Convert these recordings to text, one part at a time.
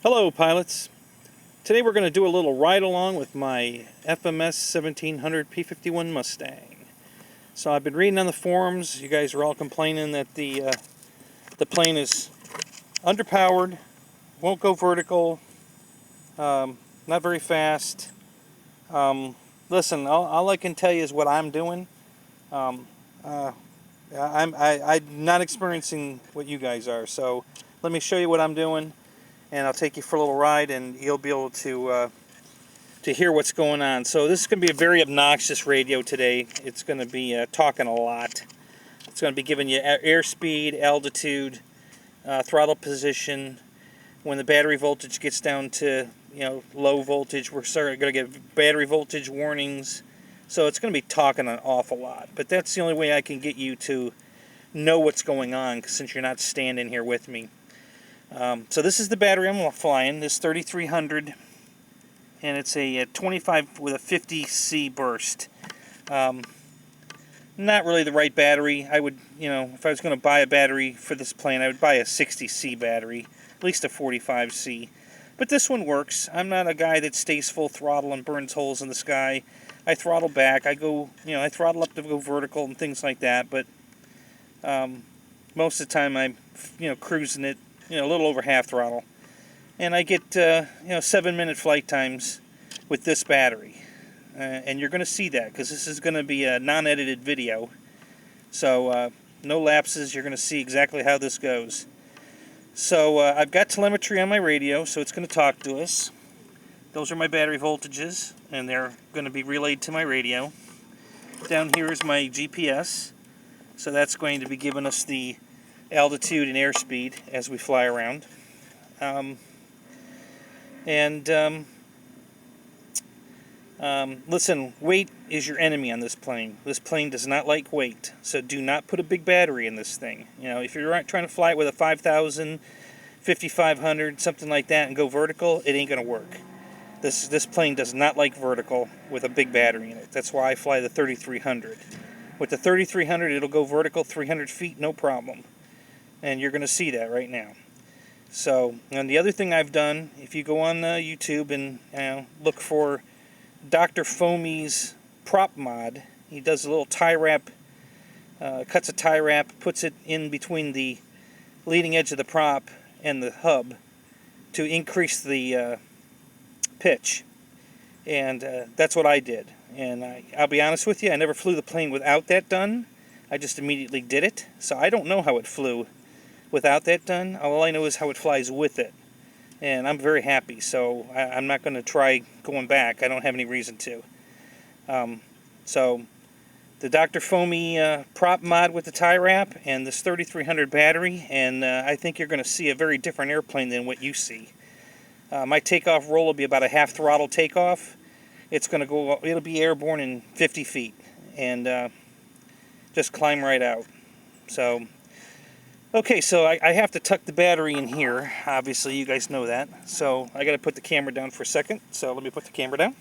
Hello pilots. Today we're going to do a little ride along with my Fms 1700 P-51 Mustang. So I've been reading on the forums. You guys are all complaining that the plane is underpowered, won't go vertical, not very fast. Listen, all I can tell you is what I'm doing. I'm not experiencing what you guys are. So let me show you what I'm doing, and I'll take you for a little ride, and you'll be able to hear what's going on. So this is going to be a very obnoxious radio today. It's going to be talking a lot. It's going to be giving you airspeed, altitude, throttle position. When the battery voltage gets down to low voltage, we're going to get battery voltage warnings. So it's going to be talking an awful lot. But that's the only way I can get you to know what's going on, since you're not standing here with me. So this is the battery I'm flying, this 3300, and it's a 25 with a 50C burst. Not really the right battery. I would, if I was going to buy a battery for this plane, I would buy a 60C battery, at least a 45C. But this one works. I'm not a guy that stays full throttle and burns holes in the sky. I throttle back. I go, I throttle up to go vertical and things like that. But most of the time I'm, cruising it, a little over half throttle. And I get, 7-minute flight times with this battery. And you're going to see that, because this is going to be a non-edited video. So, no lapses. You're going to see exactly how this goes. So, I've got telemetry on my radio, so it's going to talk to us. Those are my battery voltages, and they're going to be relayed to my radio. Down here is my GPS. So that's going to be giving us the altitude and airspeed as we fly around. Listen, weight is your enemy on this plane. This plane does not like weight, so do not put a big battery in this thing. If you're trying to fly it with a 5000, 5500, something like that, and go vertical, it ain't going to work. This plane does not like vertical with a big battery in it. That's why I fly the 3300. With the 3300, it'll go vertical 300 feet, no problem. And you're going to see that right now. So, and the other thing I've done, if you go on YouTube and look for Dr. Foamy's prop mod, he does a little tie wrap, cuts a tie wrap, puts it in between the leading edge of the prop and the hub to increase the pitch. And that's what I did. And I'll be honest with you, I never flew the plane without that done. I just immediately did it. So I don't know how it flew without that done. All I know is how it flies with it. And I'm very happy, so I'm not going to try going back. I don't have any reason to. So the Dr. Foamy prop mod with the tie wrap and this 3300 battery, and I think you're going to see a very different airplane than what you see. My takeoff roll will be about a half throttle takeoff. It'll be airborne in 50 feet and just climb right out. So, okay, so I have to tuck the battery in here. Obviously, you guys know that. So I got to put the camera down for a second. So let me put the camera down.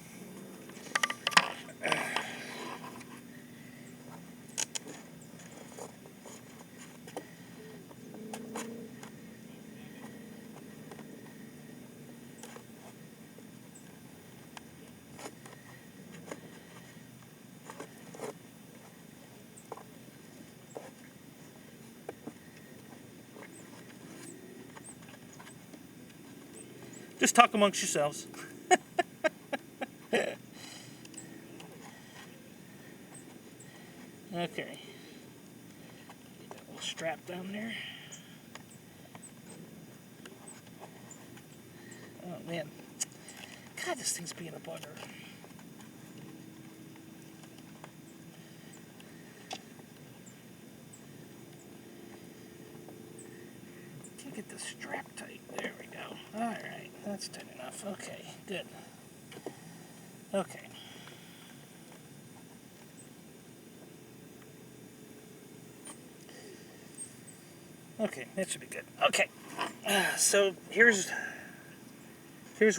Just talk amongst yourselves. Okay. Get that little strap down there. Oh man. God, this thing's being a bugger. Can't get this strap tight. There we go. Alright, that's tight enough. Okay, good. Okay. Okay, that should be good. Okay, so here's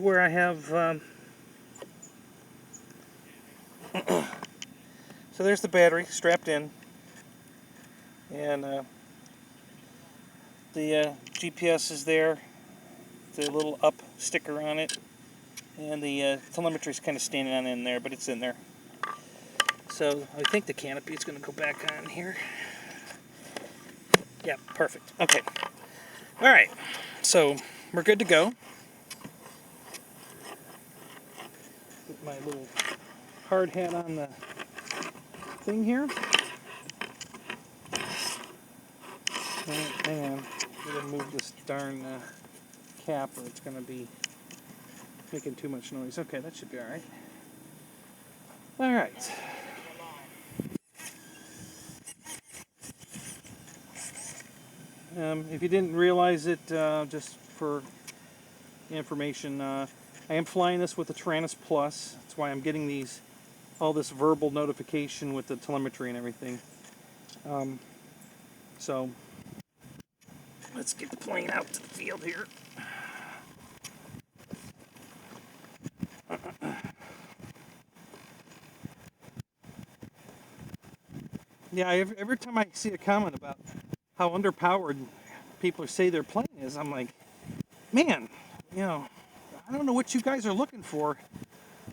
where I have. So there's the battery strapped in, and the GPS is there. the little up sticker on it, and the telemetry is kind of standing on in there, but it's in there. So I think the canopy is going to go back on here. Yeah, perfect. Okay. All right. So we're good to go. Put my little hard hat on the thing here. Hang on. I'm going to move this darn cap or it's going to be making too much noise. Okay, that should be all right. All right. If you didn't realize it, just for information, I am flying this with the Taranis Plus. That's why I'm getting all this verbal notification with the telemetry and everything. So let's get the plane out to the field here. Yeah, every time I see a comment about how underpowered people say their plane is, I'm like, man, you know, I don't know what you guys are looking for,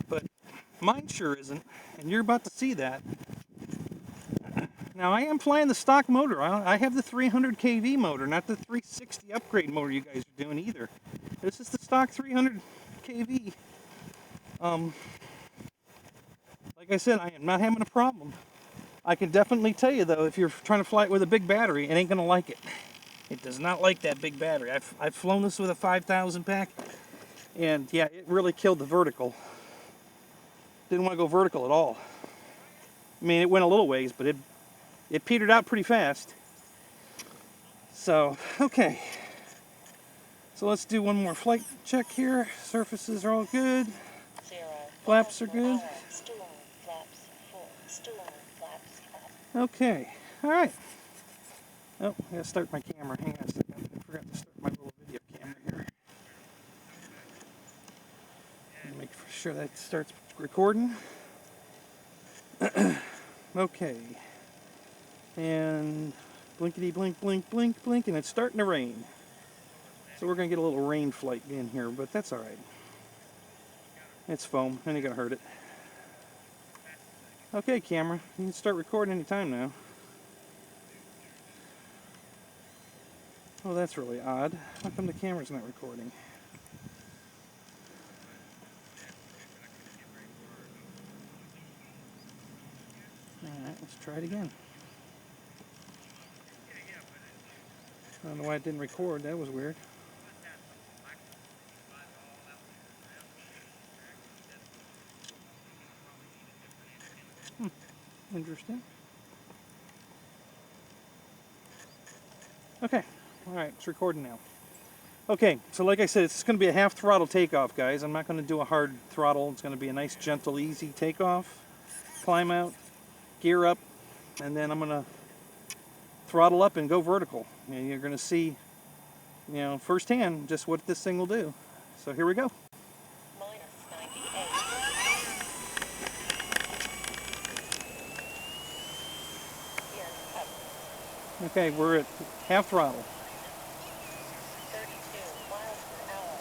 but mine sure isn't, and you're about to see that. Now, I am flying the stock motor. I have the 300 kV motor, not the 360 upgrade motor you guys are doing either. This is the stock 300 kV. Like I said, I am not having a problem. I can definitely tell you, though, if you're trying to fly it with a big battery, it ain't going to like it. It does not like that big battery. I've flown this with a 5,000 pack, and yeah, it really killed the vertical. Didn't want to go vertical at all. I mean, it went a little ways, but it petered out pretty fast. So, okay. So let's do one more flight check here. Surfaces are all good. Flaps are good. Okay, all right. Oh, I gotta start my camera. Hang on a second. I forgot to start my little video camera here. Make sure that starts recording. Okay. And blinkety blink, blink, blink, blink, and it's starting to rain. So we're gonna get a little rain flight in here, but that's all right. It's foam, and ain't gonna hurt it. Okay, camera, you can start recording anytime now. Oh, that's really odd. How come the camera's not recording? Alright, let's try it again. I don't know why it didn't record. That was weird. Interesting. Okay. Alright, it's recording now. Okay, so like I said, it's going to be a half throttle takeoff, guys. I'm not going to do a hard throttle. It's going to be a nice, gentle, easy takeoff. Climb out, gear up, and then I'm going to throttle up and go vertical. And you're going to see, you know, firsthand just what this thing will do. So here we go. Okay, we're at half throttle. 32 miles per hour.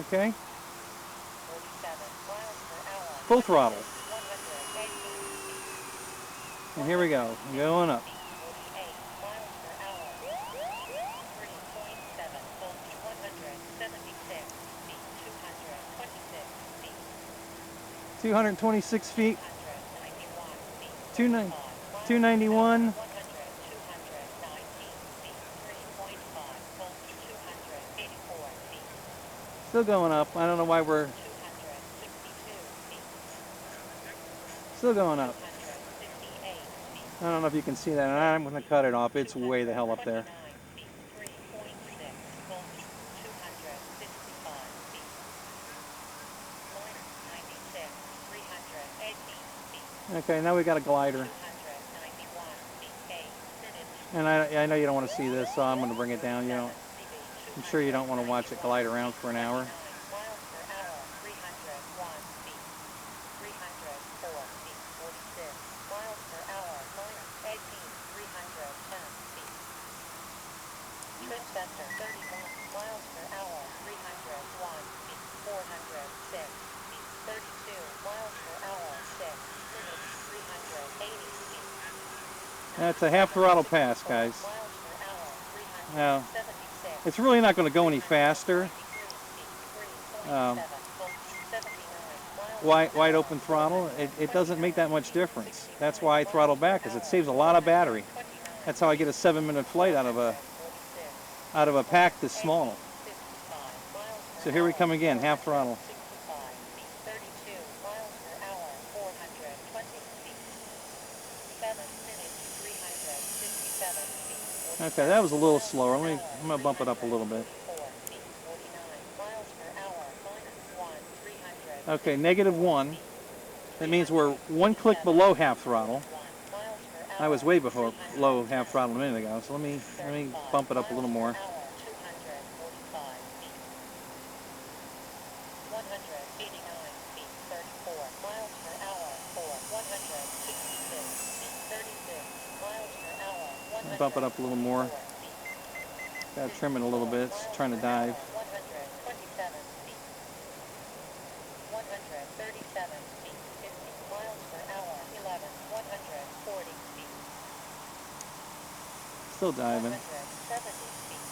Okay. 47 miles per hour. Full throttle. 118 feet. And here we go. Going up. 48 miles per hour. 3.7 volts, 176 feet. 226 feet. 226 feet. 291 feet. 291. 3.5 feet. Still going up. I don't know why we're 262 feet. still going up. 268 feet. I don't know if you can see that. I'm going to cut it off. It's way the hell up there. 3.6 volts, 265 feet. -96, 380 feet. Okay, now we got a glider. 291 feet. And I know you don't want to see this, so I'm going to bring it down. I'm sure you don't want to watch it glide around for an hour. Miles per hour, 301 feet. 304 feet, 46 miles per hour, -18, 310 feet. Trim center 31 miles per hour, 301 feet, 406 feet, 32 miles per hour, 6 minutes, 380 feet. That's a half throttle pass, guys. Miles per hour, Now, 376. it's really not going to go any faster. Wide open throttle, it doesn't make that much difference. That's why I throttle back, because it saves a lot of battery. That's how I get a 7-minute flight out of a pack this small. So here we come again, half throttle. 32 miles per hour, 420 feet. 7 minutes, 357 feet. Okay, that was a little slower. I'm going to bump it up a little bit. 4 feet, 49 miles per hour, -1, 300. Okay, -1. That means we're one click below half throttle. I was way below half throttle a minute ago, so let me bump it up a little more. 245 feet. 189 feet, 34 miles per hour, 166 feet, 36 miles per hour, Bump it up a little more. 104 feet. Got to trim it a little bit. It's trying to dive. 127 feet. 137 feet, 50 miles per hour, 11, 140 feet. Still diving. 170 feet.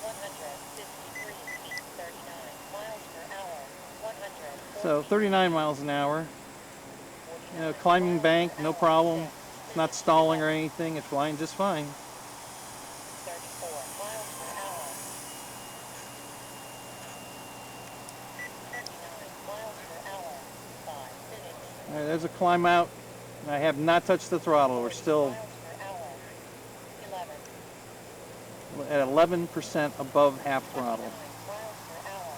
153 feet, 39 miles per hour, 140 So 39 miles an hour. You know, climbing bank, no problem. It's not stalling or anything. It's flying just fine. 34 miles per hour. 39 miles per hour, 5 minutes. All right, there's a climb out. I have not touched the throttle. We're still Miles per hour, 11. at 11% above half throttle. 9 miles per hour.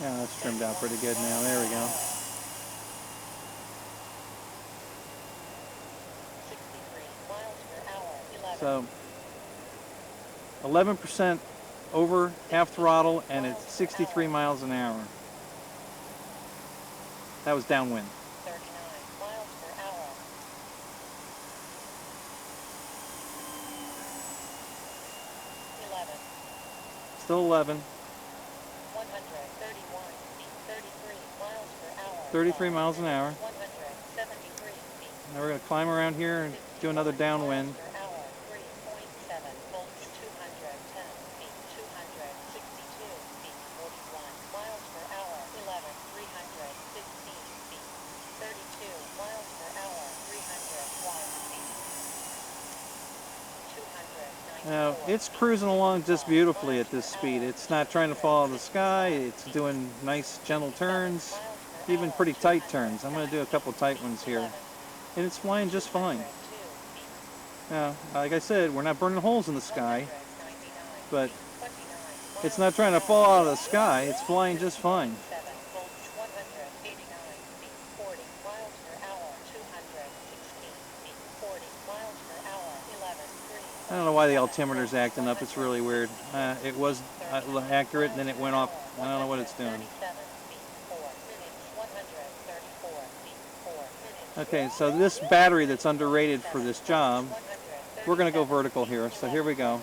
Yeah, that's trimmed out pretty good now. There we go. 63 miles per hour, 11. So 11% over half throttle, and it's 63 miles an hour. That was downwind. 39 miles per hour. 11. Still 11. 131 feet, 33 miles per hour. 33 miles an hour. 173 feet. Now we're going to climb around here and do another downwind. Miles per hour, 3.7 volts, 210 feet, 262 feet, 41 miles per hour, 11, 315 feet, 32 miles per hour, 301 feet, 294. Now it's cruising along just beautifully at this speed. It's not trying to follow the sky. It's doing nice gentle turns, even pretty tight turns. I'm going to do a couple tight ones here. And it's flying just fine. Now, like I said, we're not burning holes in the sky, but it's not trying to fall out of the sky. It's flying just fine. I don't know why the altimeter's acting up. It's really weird. It was accurate, and then it went off. I don't know what it's doing. Okay, so this battery that's underrated for this job, we're going to go vertical here. So here we go.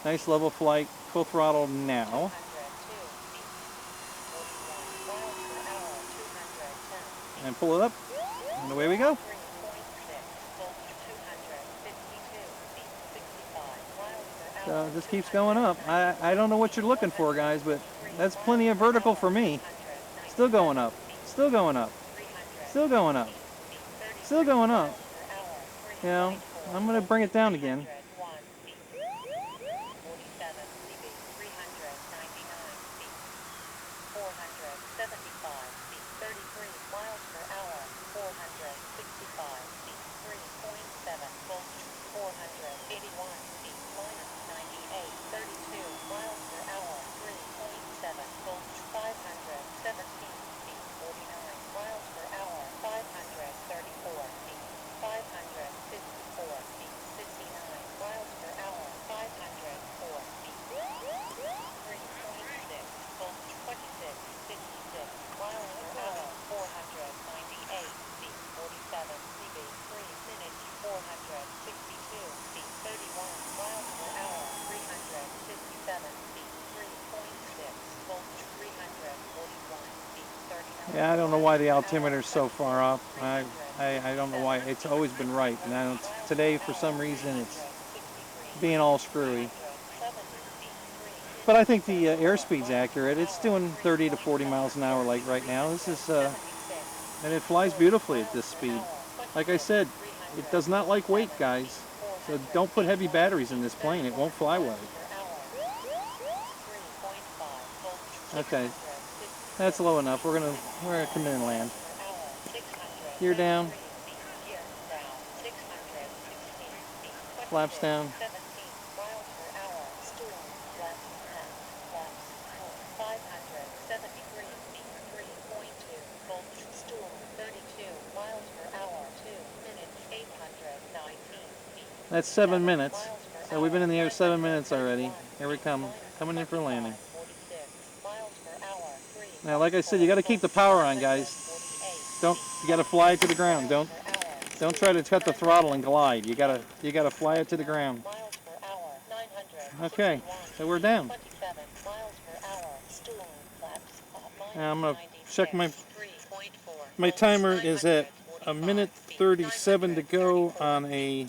Nice level flight, full throttle now. And pull it up, and away we go. So it just keeps going up. I don't know what you're looking for, guys, but that's plenty of vertical for me. Still going up, still going up, still going up, still going up. You know, I'm going to bring it down again. 534 feet, 554 feet, 59 Yeah, I don't know why the altimeter's so far off. I don't know why. It's always been right. And I don't, today, for some reason, it's being all screwy. But I think the airspeed's accurate. It's doing 30 to 40 miles an hour like right now. This is, and it flies beautifully at this speed. Like I said, it does not like weight, guys. So don't put heavy batteries in this plane. It won't fly well. Okay, that's low enough. We're gonna come in and land. Gear down. Flaps down. That's 7 minutes. So we've been in the air 7 minutes already. Here we come, coming in for landing. Now, like I said, you got to keep the power on, guys. You got to fly it to the ground. Don't try to cut the throttle and glide. You got to fly it to the ground. Okay, so we're down. Now I'm gonna check my timer is at 1:37 to go on a.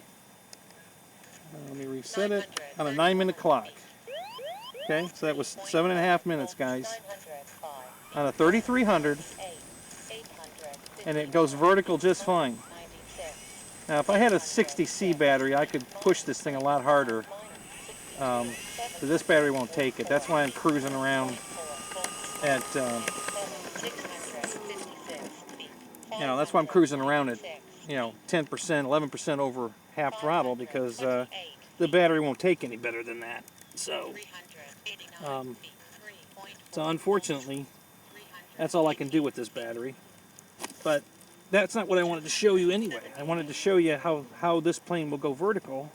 Let me reset it on a 9-minute clock. Okay, so that was 7.5 minutes, guys, on a 3300, and it goes vertical just fine. Now, if I had a 60C battery, I could push this thing a lot harder, but this battery won't take it. That's why I'm cruising around at, that's why I'm cruising around at, 10%, 11% over half throttle, because the battery won't take any better than that. So unfortunately, that's all I can do with this battery. But that's not what I wanted to show you anyway. I wanted to show you how this plane will go vertical.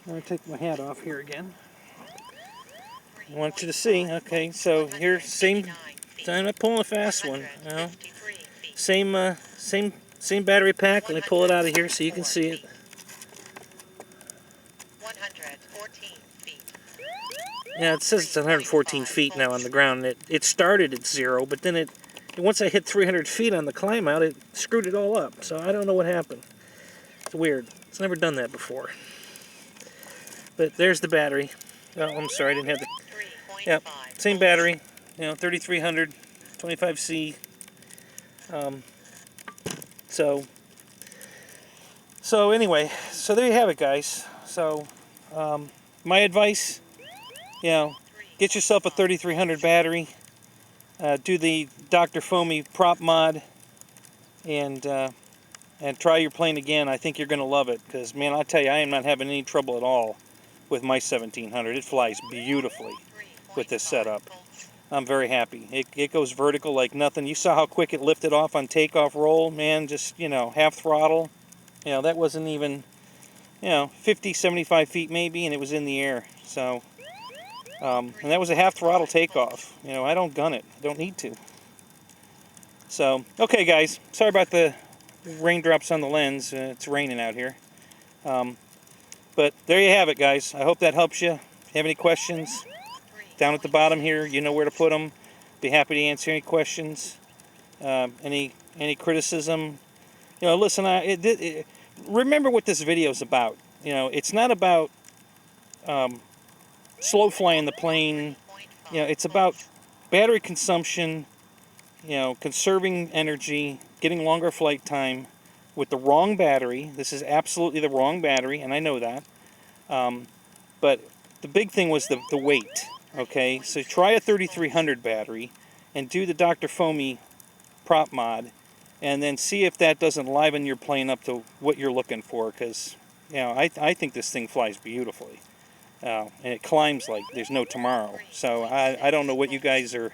I'm going to take my hat off here again. I want you to see. Okay, so here, I'm not pulling a fast one. Same battery pack. Let me pull it out of here so you can see it. 114 feet. Yeah, it says it's 114 feet now on the ground. It started at 0, but then once I hit 300 feet on the climb out, it screwed it all up. So I don't know what happened. It's weird. It's never done that before. But there's the battery. Oh, I'm sorry, I didn't have the... Yep, same battery. 3300 25C. So anyway, so there you have it, guys. So my advice, get yourself a 3300 battery, do the Dr. Foamy prop mod, and try your plane again. I think you're going to love it, because, man, I tell you, I am not having any trouble at all with my 1700. It flies beautifully with this setup. I'm very happy. It goes vertical like nothing. You saw how quick it lifted off on takeoff roll, man, just, half throttle. That wasn't even, 50, 75 feet maybe, and it was in the air. So, and that was a half throttle takeoff. I don't gun it. I don't need to. So, okay, guys. Sorry about the raindrops on the lens. It's raining out here. But there you have it, guys. I hope that helps you. If you have any questions, down at the bottom here, you know where to put them. Be happy to answer any questions. Any criticism. Listen, remember what this video is about. It's not about slow flying the plane. It's about battery consumption, conserving energy, getting longer flight time with the wrong battery. This is absolutely the wrong battery, and I know that. But the big thing was the weight. Okay, so try a 3300 battery and do the Dr. Foamy prop mod, and then see if that doesn't liven your plane up to what you're looking for, because I think this thing flies beautifully, and it climbs like there's no tomorrow. So I don't know what you guys are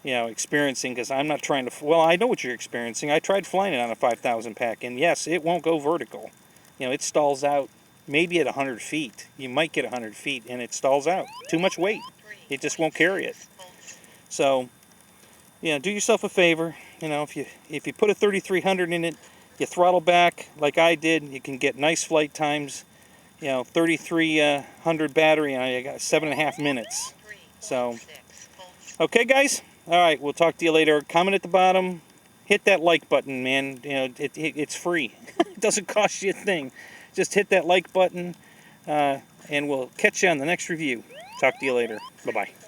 experiencing, because I'm not trying to, well, I know what you're experiencing. I tried flying it on a 5000 pack, and yes, it won't go vertical. It stalls out maybe at 100 feet. You might get 100 feet, and it stalls out. Too much weight. It just won't carry it. So, do yourself a favor. If you put a 3300 in it, you throttle back like I did, you can get nice flight times. 3300 battery, and I got 7.5 minutes. So, okay, guys, Alright, we'll talk to you later. Comment at the bottom. Hit that like button, man. You know, it's free. It doesn't cost you a thing. Just hit that like button, and we'll catch you on the next review. Talk to you later. Bye-bye.